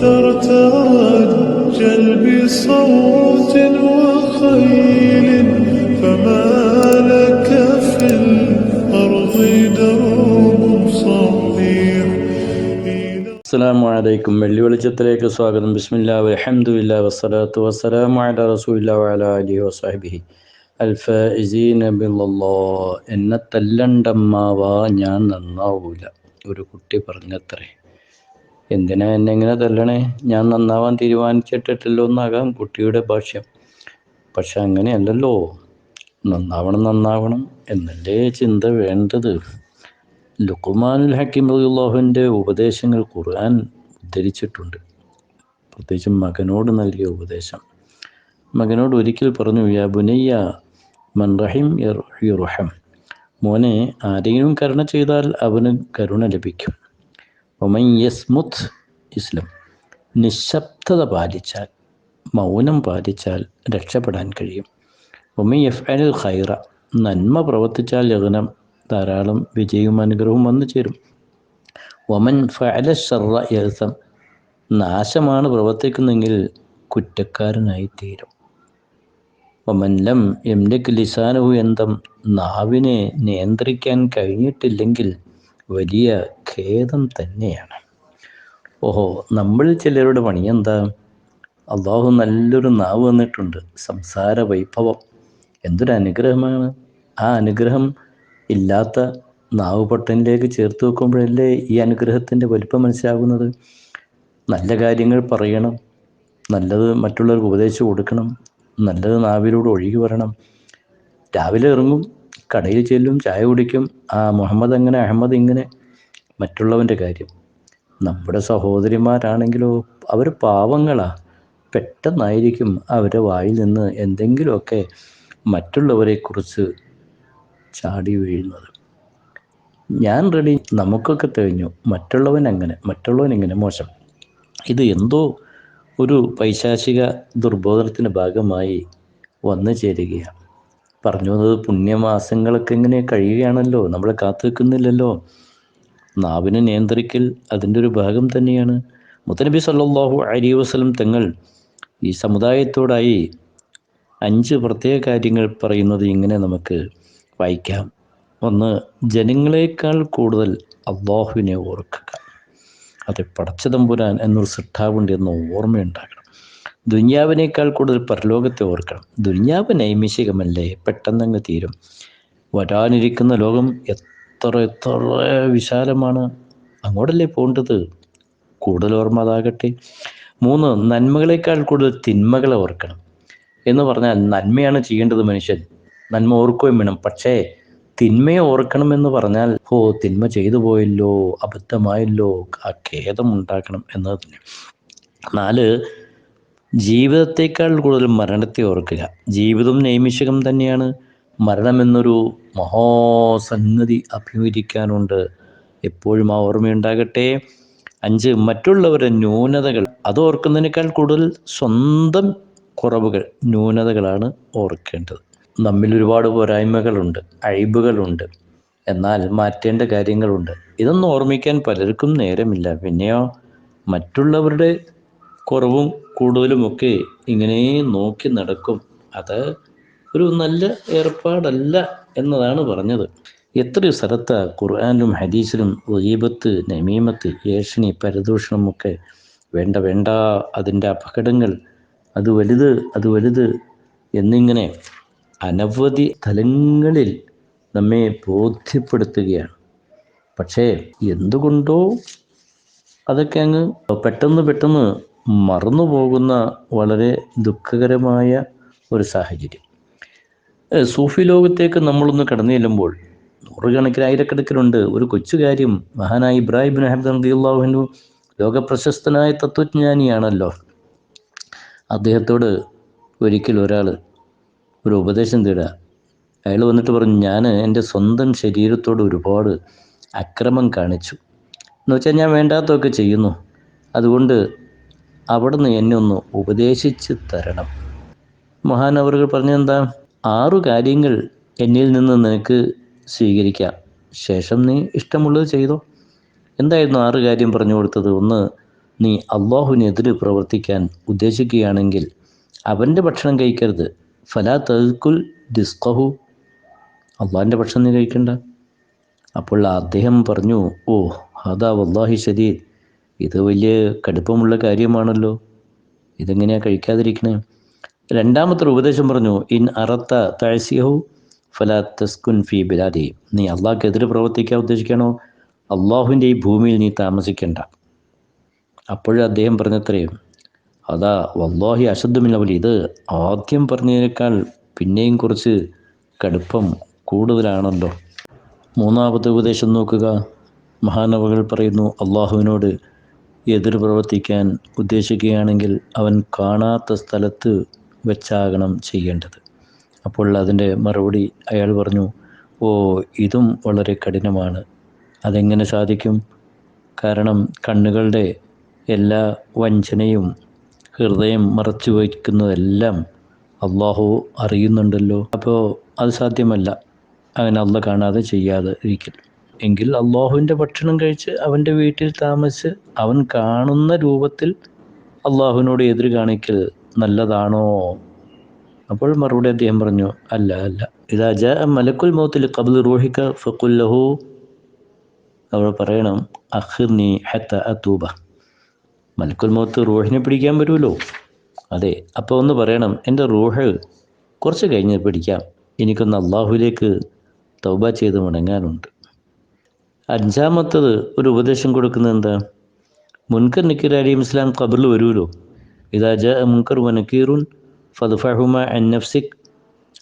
ترتجل بصوت وخيل فما لك في الأرض درب صحيح. അസ്സലാമു അലൈക്കും. വെള്ളി വെളിച്ചത്തിലേക്ക് സ്വാഗതം. ബിസ്മില്ലാഹി വൽഹംദുലില്ലാഹി വസ്സലാത്തു വസ്സലാമു അലാ റസൂലില്ലാഹി വഅലാ ആലിഹി വസ്വഹ്ബിഹി അൽ ഫായിസീന ബില്ലല്ലാഹ്. എന്നെ തല്ലണ്ടമ്മാവാ, ഞാൻ നന്നാവൂല. ഒരു കുട്ടി പറഞ്ഞത്രേ. എന്തിനാ എന്നെ ഇങ്ങനെ തല്ലണേ? ഞാൻ നന്നാവാൻ തീരുമാനിച്ചിട്ടില്ലല്ലോ എന്നാകാം കുട്ടിയുടെ ഭാഷ്യം. പക്ഷെ അങ്ങനെയല്ലല്ലോ. നന്നാവണം എന്നല്ലേ ചിന്ത വേണ്ടത്. ലുഖ്മാനുൽ ഹക്കീം റളിയല്ലാഹുവിൻ്റെ ഉപദേശങ്ങൾ ഖുർആൻ ഉദ്ധരിച്ചിട്ടുണ്ട്. പ്രത്യേകിച്ചും മകനോട് നൽകിയ ഉപദേശം. മകനോട് ഒരിക്കൽ പറഞ്ഞു, യാ ബുനയ്യ മൻ റഹിം യുർഹം. മോനെ, ആരെങ്കിലും കരുണ ചെയ്താൽ അവന് കരുണ ലഭിക്കും. വമൻ യസ്മുത് ഇസ്ലം. നിശബ്ദത പാലിച്ചാൽ, മൗനം പാലിച്ചാൽ രക്ഷപ്പെടാൻ കഴിയും. വമൻ യഫ്അലുൽ ഖൈറ. നന്മ പ്രവർത്തിച്ചാൽ യഗ്നം, ധാരാളം വിജയവും അനുഗ്രഹവും വന്നു ചേരും. വമൻ ഫഅല ശർറ യഅ്സം. നാശമാണ് പ്രവർത്തിക്കുന്നെങ്കിൽ കുറ്റക്കാരനായി തീരും. വമൻ ലം യംലിക് ലിസാനഹു യന്തം. നാവിനെ നിയന്ത്രിക്കാൻ കഴിഞ്ഞിട്ടില്ലെങ്കിൽ വലിയ ഖേദം തന്നെയാണ്. ഓഹോ, നമ്മൾ ചിലരുടെ പണി എന്താ? അള്ളാഹു നല്ലൊരു നാവ് തന്നിട്ടുണ്ട്, സംസാര വൈഭവം. എന്തൊരു അനുഗ്രഹമാണ്. ആ അനുഗ്രഹം ഇല്ലാത്ത നാവ് പൊട്ടനിലേക്ക് ചേർത്ത് വെക്കുമ്പോഴല്ലേ ഈ അനുഗ്രഹത്തിൻ്റെ വലിപ്പം മനസ്സിലാകുന്നത്. നല്ല കാര്യങ്ങൾ പറയണം, നല്ലത് മറ്റുള്ളവർക്ക് ഉപദേശിച്ചു കൊടുക്കണം, നല്ലത് നാവിലൂടെ ഒഴുകി വരണം. രാവിലെ ഇറങ്ങും, കടയിൽ ചെല്ലും, ചായ കുടിക്കും, മുഹമ്മദ് അങ്ങനെ അഹമ്മദ് ഇങ്ങനെ. മറ്റുള്ളവൻ്റെ കാര്യം. നമ്മുടെ സഹോദരിമാരാണെങ്കിലോ, അവർ പാവങ്ങളാ. പെട്ടെന്നായിരിക്കും അവരുടെ വായിൽ നിന്ന് എന്തെങ്കിലുമൊക്കെ മറ്റുള്ളവരെക്കുറിച്ച് ചാടി വീഴുന്നത്. ഞാൻ റെഡി, നമുക്കൊക്കെ കഴിഞ്ഞു, മറ്റുള്ളവൻ ഇങ്ങനെ മോശം. ഇത് എന്തോ ഒരു പൈശാചിക ദുർബോധനത്തിൻ്റെ ഭാഗമായി വന്നു ചേരുകയാണ്. പറഞ്ഞു വന്നത്, പുണ്യമാസങ്ങളൊക്കെ ഇങ്ങനെ കഴിയുകയാണല്ലോ, നമ്മളെ കാത്തു വെക്കുന്നില്ലല്ലോ. നാവിനെ നിയന്ത്രിക്കൽ അതിൻ്റെ ഒരു ഭാഗം തന്നെയാണ്. മുത്തനബി സല്ലല്ലാഹു അലൈഹി വസല്ലം തങ്ങൾ ഈ സമുദായത്തോടായി 5 പ്രത്യേക കാര്യങ്ങൾ പറയുന്നത് ഇങ്ങനെ നമുക്ക് വായിക്കാം. 1, ജനങ്ങളെക്കാൾ കൂടുതൽ അള്ളാഹുവിനെ ഓർക്കുക. അത് പടച്ചതമ്പുരാൻ എന്നൊരു സൃഷ്ടാവുണ്ട് എന്ന് ഓർമ്മയുണ്ടാകണം. ദുനിയാവിനേക്കാൾ കൂടുതൽ പരലോകത്തെ ഓർക്കണം. ദുനിയാവ് നൈമിഷികമല്ലേ, പെട്ടെന്നങ്ങ് തീരും. വരാനിരിക്കുന്ന ലോകം എത്ര വിശാലമാണ്. അങ്ങോട്ടല്ലേ പോകേണ്ടത്. കൂടുതൽ ഓർമ്മ അതാകട്ടെ. 3, നന്മകളേക്കാൾ കൂടുതൽ തിന്മകളെ ഓർക്കണം. എന്ന് പറഞ്ഞാൽ നന്മയാണ് ചെയ്യേണ്ടത് മനുഷ്യൻ, നന്മ ഓർക്കുകയും വേണം. പക്ഷേ തിന്മയെ ഓർക്കണമെന്ന് പറഞ്ഞാൽ തിന്മ ചെയ്തു പോയല്ലോ, അബദ്ധമായല്ലോ, ആ ഖേദം ഉണ്ടാക്കണം എന്നത് തന്നെ. 4, ജീവിതത്തേക്കാൾ കൂടുതൽ മരണത്തെ ഓർക്കുക. ജീവിതം നൈമിഷികം തന്നെയാണ്. മരണമെന്നൊരു മഹാസംഗതി അഭിമുഖീകരിക്കാനുണ്ട്. എപ്പോഴും ആ ഓർമ്മയുണ്ടാകട്ടെ. 5, മറ്റുള്ളവരുടെ ന്യൂനതകൾ അത് ഓർക്കുന്നതിനേക്കാൾ കൂടുതൽ സ്വന്തം കുറവുകൾ, ന്യൂനതകളാണ് ഓർക്കേണ്ടത്. നമ്മിൽ ഒരുപാട് പോരായ്മകളുണ്ട്, അഴിബുകളുണ്ട്, എന്നാൽ മാറ്റേണ്ട കാര്യങ്ങളുണ്ട്. ഇതൊന്നും ഓർമ്മിക്കാൻ പലർക്കും നേരമില്ല. പിന്നെയോ മറ്റുള്ളവരുടെ കുറവും കൂടുതലുമൊക്കെ ഇങ്ങനെ നോക്കി നടക്കും. അത് ഒരു നല്ല ഏർപ്പാടല്ല എന്നതാണ് പറഞ്ഞത്. എത്രയോ സ്ഥലത്ത് ഖുർആനിലും ഹദീസിലും ഗീബത്ത്, നമീമത്ത്, ഏഷണി, പരദൂഷണമൊക്കെ വേണ്ട, അതിൻ്റെ അപകടങ്ങൾ, അത് വലുത് എന്നിങ്ങനെ അനവധി തലങ്ങളിൽ നമ്മെ ബോധ്യപ്പെടുത്തുകയാണ്. പക്ഷേ എന്തുകൊണ്ടോ അതൊക്കെ അങ്ങ് പെട്ടെന്ന് മറന്നു പോകുന്ന വളരെ ദുഃഖകരമായ ഒരു സാഹചര്യം. സൂഫി ലോകത്തേക്ക് നമ്മളൊന്ന് കടന്നു ചെല്ലുമ്പോൾ നൂറുകണക്കിന് ആയിരക്കണക്കിനുണ്ട്. ഒരു കൊച്ചു കാര്യം, മഹാനായ ഇബ്രാഹിം ഇബ്നു ഹംദൻ റളിയല്ലാഹു അൻഹു ലോകപ്രശസ്തനായ തത്വജ്ഞാനിയാണല്ലോ. അദ്ദേഹത്തോട് ഒരിക്കൽ ഒരാൾ ഒരു ഉപദേശം തേടുക. അയാൾ വന്നിട്ട് പറഞ്ഞു, ഞാൻ എൻ്റെ സ്വന്തം ശരീരത്തോട് ഒരുപാട് അക്രമം കാണിച്ചു എന്ന് വെച്ചാൽ ഞാൻ വേണ്ടാത്തതൊക്കെ ചെയ്യുന്നു. അതുകൊണ്ട് അവിടുന്ന് എന്നെ ഒന്ന് ഉപദേശിച്ച് തരണം. മഹാനവറുകൾ പറഞ്ഞെന്താ? 6 കാര്യങ്ങൾ എന്നിൽ നിന്ന് നിനക്ക് സ്വീകരിക്കാം, ശേഷം നീ ഇഷ്ടമുള്ളത് ചെയ്തോ എന്തായിരുന്നു 6 കാര്യം പറഞ്ഞു കൊടുത്തത്? ഒന്ന്, നീ അള്ളാഹുവിനെതിരെ പ്രവർത്തിക്കാൻ ഉദ്ദേശിക്കുകയാണെങ്കിൽ അവൻ്റെ ഭക്ഷണം കഴിക്കരുത്. ഫലാ തഅ്കുൽ റിസ്ഖഹു, അള്ളാഹിൻ്റെ ഭക്ഷണം നീ കഴിക്കണ്ട. അപ്പോൾ അദ്ദേഹം പറഞ്ഞു, ഓ ഹദാ വല്ലാഹി ശദീദ്, ഇത് വലിയ കടുപ്പമുള്ള കാര്യമാണല്ലോ, ഇതെങ്ങനെയാണ് കഴിക്കാതിരിക്കണേ? രണ്ടാമത്തെ ഉപദേശം പറഞ്ഞു, ഇൻ അറത്ത തഅസിയഹു ഫലാ തസ്കുൻ ഫീ ബിലാദി, നീ അള്ളാഹ്ക്കെതിരെ പ്രവർത്തിക്കാൻ ഉദ്ദേശിക്കണോ, അള്ളാഹുവിൻ്റെ ഈ ഭൂമിയിൽ നീ താമസിക്കണ്ട. അപ്പോഴും അദ്ദേഹം പറഞ്ഞത്രയും, അതാ വല്ലാഹി അശദ്ദു മിനൽ അവലി, ഇത് ആദ്യം പറഞ്ഞതിനേക്കാൾ പിന്നെയും കുറച്ച് കടുപ്പം കൂടുതലാണല്ലോ. മൂന്നാമത്തെ ഉപദേശം നോക്കുക. മഹാനവകൾ പറയുന്നു, അള്ളാഹുവിനോട് എതിർ പ്രവർത്തിക്കാൻ ഉദ്ദേശിക്കുകയാണെങ്കിൽ അവൻ കാണാത്ത സ്ഥലത്ത് വെച്ചാകണം ചെയ്യേണ്ടത്. അപ്പോൾ അതിൻ്റെ മറുപടി അയാൾ പറഞ്ഞു, ഓ ഇതും വളരെ കഠിനമാണ്, അതെങ്ങനെ സാധിക്കും? കാരണം കണ്ണുകളുടെ എല്ലാ വഞ്ചനയും ഹൃദയം മറച്ചു വയ്ക്കുന്നതെല്ലാം അള്ളാഹു അറിയുന്നുണ്ടല്ലോ. അപ്പോൾ അത് സാധ്യമല്ല, അങ്ങനെ അള്ളാഹ് കാണാതെ ചെയ്യാതെ ഇരിക്കൽ. എങ്കിൽ അള്ളാഹുവിൻ്റെ ഭക്ഷണം കഴിച്ച് അവൻ്റെ വീട്ടിൽ താമസിച്ച് അവൻ കാണുന്ന രൂപത്തിൽ അള്ളാഹുവിനോട് എതിർ കാണിക്കൽ നല്ലതാണോ? അപ്പോൾ മറുപടി അദ്ദേഹം പറഞ്ഞു, അല്ല അല്ല. ഇദാ ജാഅ മലക്കുൽ മൗത്ത് ലിഖബ്ളി റൂഹിക ഫഖുൽ ലഹു, അവിടെ പറയണം, അഖിർനി ഹത്ത അതൂബ. മലക്കുൽ മൗത്ത് റൂഹിനെ പിടിക്കാൻ വരുമല്ലോ, അതെ, അപ്പോൾ ഒന്ന് പറയണം, എൻ്റെ റൂഹ് കുറച്ച് കഴിഞ്ഞ് പിടിക്കാം, എനിക്കൊന്ന് അള്ളാഹുവിലേക്ക് തൗബ ചെയ്ത് മടങ്ങാനുണ്ട്. അഞ്ചാമത്തത് ഒരു ഉപദേശം കൊടുക്കുന്നത് എന്താ? മുൻകർ നക്കീർ അലൈഹി ഇസ്ലാം ഖബറിൽ വരുമല്ലോ. ഇദാ ജാഅ മുൻകർ വ നക്കീറുൻ ഫദ്ഫഉഹുമാ അൻ നഫ്സിക്.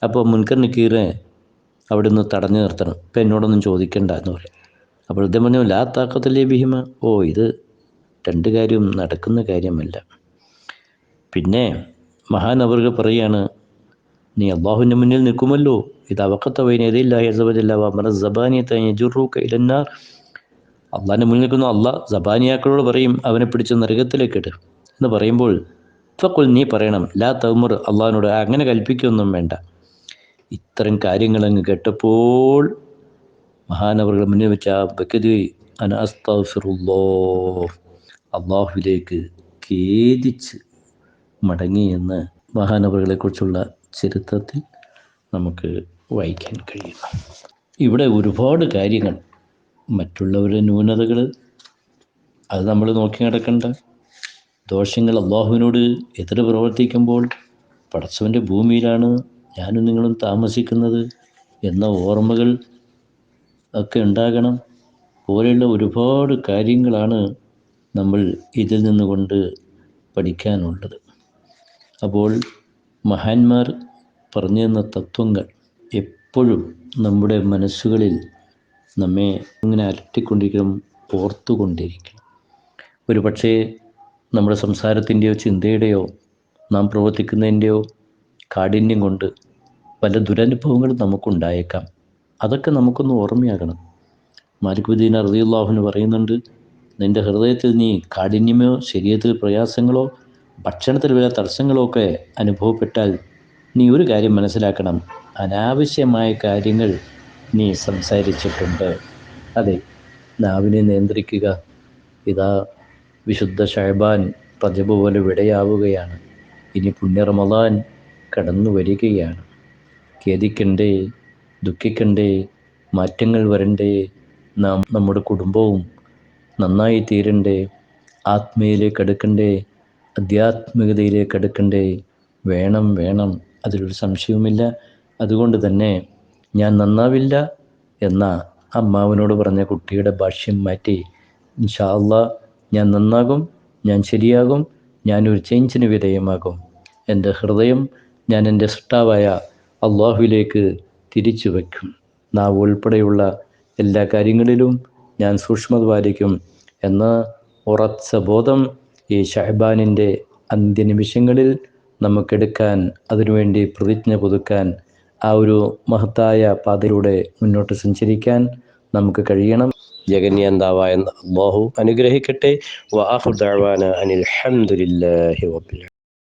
അപ്പോൾ മുൻകർ നക്കീറെ അവിടെ നിന്ന് തടഞ്ഞു നിർത്തണം, ഇപ്പം എന്നോടൊന്നും ചോദിക്കണ്ട എന്ന് പറയും. അപ്പോൾ ഇദ്ദേഹം പറഞ്ഞു, ലാ താഖത ലി ബിഹിമ, ഓ ഇത് 2 കാര്യം നടക്കുന്ന കാര്യമല്ല. പിന്നെ മഹാനവറുകൾ പറയുകയാണ്, നീ അള്ളാഹുവിൻ്റെ മുന്നിൽ നിൽക്കുമല്ലോ, ഇത് അവക്കത്ത വൈനേദില്ലാഹി അസ്സ വജല്ല വഅമറ സബാനിയത യജുറുക ഇലന്നാർ. അള്ളാഹിൻ്റെ മുന്നിൽ നിൽക്കുന്ന അള്ളാഹ് സബാനിയാക്കളോട് പറയും, അവനെ പിടിച്ച് നരകത്തിലേക്ക് ഇട് എന്ന് പറയുമ്പോൾ ഫഖുൽ, നീ പറയണം, ലാ തഅ്മുർ, അള്ളാഹിനോട് അങ്ങനെ കൽപ്പിക്കൊന്നും വേണ്ട. ഇത്തരം കാര്യങ്ങളങ്ങ് കേട്ടപ്പോൾ മഹാനവറുകൾ മുന്നിൽ വെച്ച ബക്കതി അന അസ്തഗ്ഫിറുല്ലാഹ്, അള്ളാഹുവിലേക്ക് ഖേദിച്ച് മടങ്ങിയെന്ന് മഹാനവറുകളെക്കുറിച്ചുള്ള ചരിത്രത്തിൽ നമുക്ക് വായിക്കാൻ കഴിയും. ഇവിടെ ഒരുപാട് കാര്യങ്ങൾ, മറ്റുള്ളവരുടെ ന്യൂനതകൾ അത് നമ്മൾ നോക്കി നടക്കേണ്ട. ദോഷങ്ങൾ, അള്ളാഹുവിനോട് എതിർ പ്രവർത്തിക്കുമ്പോൾ പടച്ചവൻ്റെ ഭൂമിയിലാണ് ഞാനും നിങ്ങളും താമസിക്കുന്നത് എന്ന ഓർമ്മകൾ ഒക്കെ ഉണ്ടാകണം. പോലെയുള്ള ഒരുപാട് കാര്യങ്ങളാണ് നമ്മൾ ഇതിൽ നിന്നുകൊണ്ട് പഠിക്കാനുള്ളത്. അപ്പോൾ മഹാന്മാർ പറഞ്ഞു തന്ന തത്വങ്ങൾ എപ്പോഴും നമ്മുടെ മനസ്സുകളിൽ നമ്മെ ഇങ്ങനെ അലട്ടിക്കൊണ്ടിരിക്കണം, ഓർത്തുകൊണ്ടിരിക്കണം. ഒരു പക്ഷേ നമ്മുടെ സംസാരത്തിൻ്റെയോ ചിന്തയുടെയോ നാം പ്രവർത്തിക്കുന്നതിൻ്റെയോ കാഠിന്യം കൊണ്ട് പല ദുരനുഭവങ്ങളും നമുക്കുണ്ടായേക്കാം. അതൊക്കെ നമുക്കൊന്ന് ഓർമ്മയാകണം. മാലിക് ബിൻ ദീനാർ റളിയല്ലാഹു അൻഹു പറയുന്നുണ്ട്, നിൻ്റെ ഹൃദയത്തിൽ നീ കാഠിന്യമോ ശരീരത്തിൽ പ്രയാസങ്ങളോ ഭക്ഷണത്തിൽ വല്ല തടസ്സങ്ങളോ ഒക്കെ അനുഭവപ്പെട്ടാൽ നീ ഒരു കാര്യം മനസ്സിലാക്കണം, അനാവശ്യമായ കാര്യങ്ങൾ നീ സംസാരിച്ചിട്ടുണ്ട്. അതെ, നാവിനെ നിയന്ത്രിക്കുക. ഇതാ വിശുദ്ധ ശഅബാൻ റജബ് പോലെ വിടയാവുകയാണ്. ഇനി പുണ്യ റമളാൻ കടന്നു വരികയാണ്. ഖേദിക്കണ്ടേ, ദുഃഖിക്കണ്ടേ, മാറ്റങ്ങൾ വരണ്ടേ, നാം നമ്മുടെ കുടുംബവും നന്നായി തീരണ്ടേ, ആത്മീയയിലേക്ക് അടുക്കണ്ടേ, ആധ്യാത്മികതയിലേക്ക് അടുക്കണ്ടേ, വേണം, അതിലൊരു സംശയവുമില്ല. അതുകൊണ്ട് തന്നെ ഞാൻ നന്നാവില്ല എന്ന അമ്മാവനോട് പറഞ്ഞ കുട്ടിയുടെ ഭാഷ്യം മാറ്റി, ഇൻഷാ അല്ലാഹ് ഞാൻ നന്നാകും, ഞാൻ ശരിയാകും, ഞാനൊരു ചേഞ്ചിന് വിധേയമാകും, എൻ്റെ ഹൃദയം ഞാൻ എൻ്റെ സൃഷ്ടാവായ അള്ളാഹുവിലേക്ക് തിരിച്ചു വയ്ക്കും, നാവ് ഉൾപ്പെടെയുള്ള എല്ലാ കാര്യങ്ങളിലും ഞാൻ സൂക്ഷ്മത പാലിക്കും എന്ന ഉറച്ച ബോധം ഈ ശഅബാനിൻ്റെ അന്ത്യനിമിഷങ്ങളിൽ നമുക്കെടുക്കാൻ, അതിനുവേണ്ടി പ്രതിജ്ഞ പുതുക്കാൻ, ആ ഒരു മഹത്തായ പാതയിലൂടെ മുന്നോട്ട് സഞ്ചരിക്കാൻ നമുക്ക് കഴിയണം. ജഗന്യന്താവായ അല്ലാഹു അനുഗ്രഹിക്കട്ടെ. വആഖിറു ദഅവാന അനിൽ ഹംദുലില്ലാഹി റബ്ബിൽ ആലമീൻ.